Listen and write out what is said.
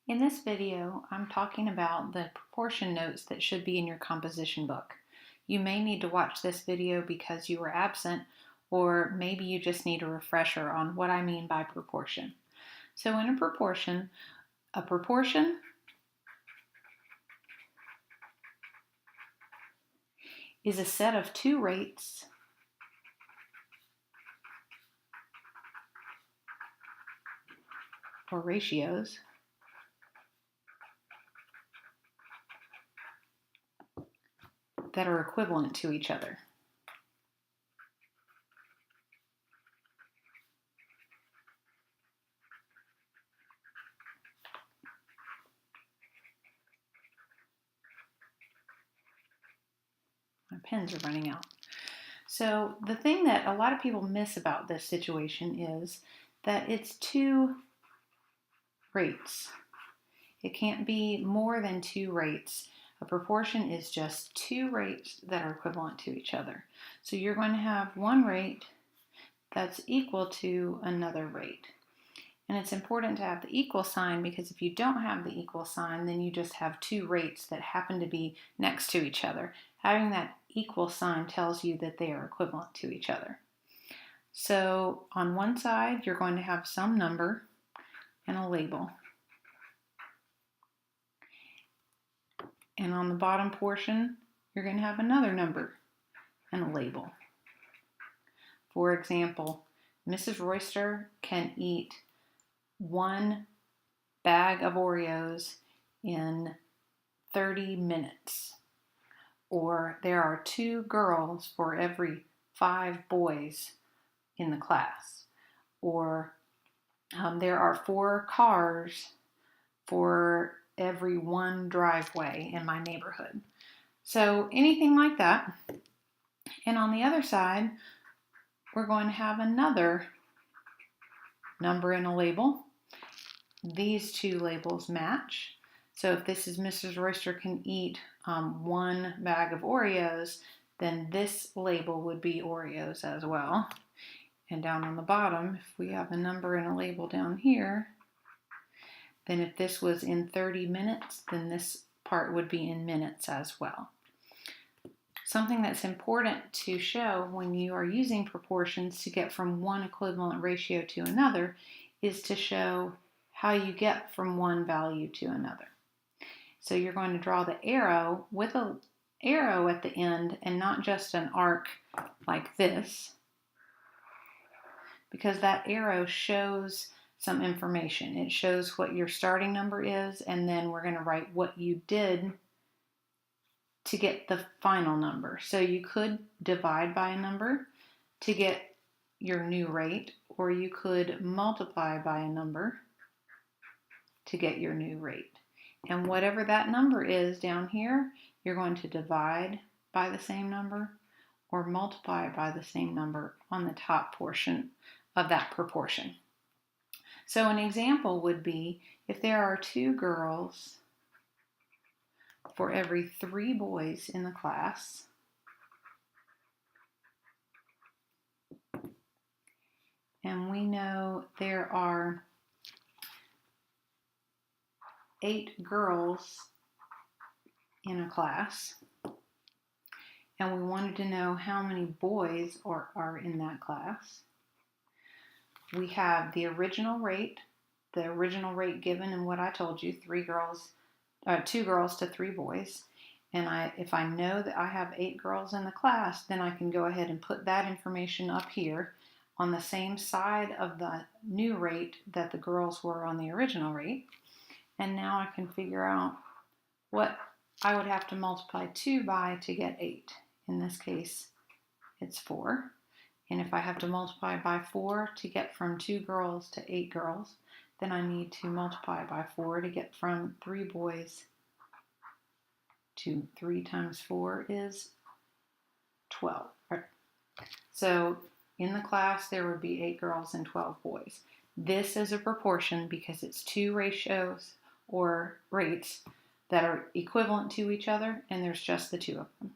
In this video, I'm talking about the proportion notes that should be in your composition book. You may need to watch this video because you were absent, or maybe you just need a refresher on what I mean by proportion. So in a proportion is a set of two rates or ratios that are equivalent to each other. My pens are running out. So the thing that a lot of people miss about this situation is that it's two rates. It can't be more than two rates. A proportion is just two rates that are equivalent to each other. So you're going to have one rate that's equal to another rate. And it's important to have the equal sign because if you don't have the equal sign, then you just have two rates that happen to be next to each other. Having that equal sign tells you that they are equivalent to each other. So on one side, you're going to have some number and a label. And on the bottom portion, you're going to have another number and a label. For example, Mrs. Royster can eat one bag of Oreos in 30 minutes. Or there are two girls for every 5 boys in the class. Or there are 4 cars for every 1 driveway in my neighborhood. So anything like that. And on the other side, we're going to have another number and a label. These two labels match. So if this is Mrs. Royster can eat 1 bag of Oreos, then this label would be Oreos as well. And down on the bottom, if we have a number and a label down here, then if this was in 30 minutes, then this part would be in minutes as well. Something that's important to show when you are using proportions to get from one equivalent ratio to another is to show how you get from one value to another. So you're going to draw the arrow with an arrow at the end and not just an arc like this, because that arrow shows some information. It shows what your starting number is, and then we're going to write what you did to get the final number. So you could divide by a number to get your new rate, or you could multiply by a number to get your new rate. And whatever that number is down here, you're going to divide by the same number or multiply by the same number on the top portion of that proportion. So an example would be if there are 2 girls for every 3 boys in the class, and we know there are 8 girls in a class, and we wanted to know how many boys are in that class. We have the original rate given in what I told you, 2 girls to 3 boys. And if I know that I have 8 girls in the class, then I can go ahead and put that information up here on the same side of the new rate that the girls were on the original rate. And now I can figure out what I would have to multiply 2 by to get 8. In this case, it's 4. And if I have to multiply by 4 to get from 2 girls to 8 girls, then I need to multiply by 4 to get from 3 boys to 3 times 4 is 12. Right. So in the class, there would be 8 girls and 12 boys. This is a proportion because it's 2 ratios or rates that are equivalent to each other, and there's just the 2 of them.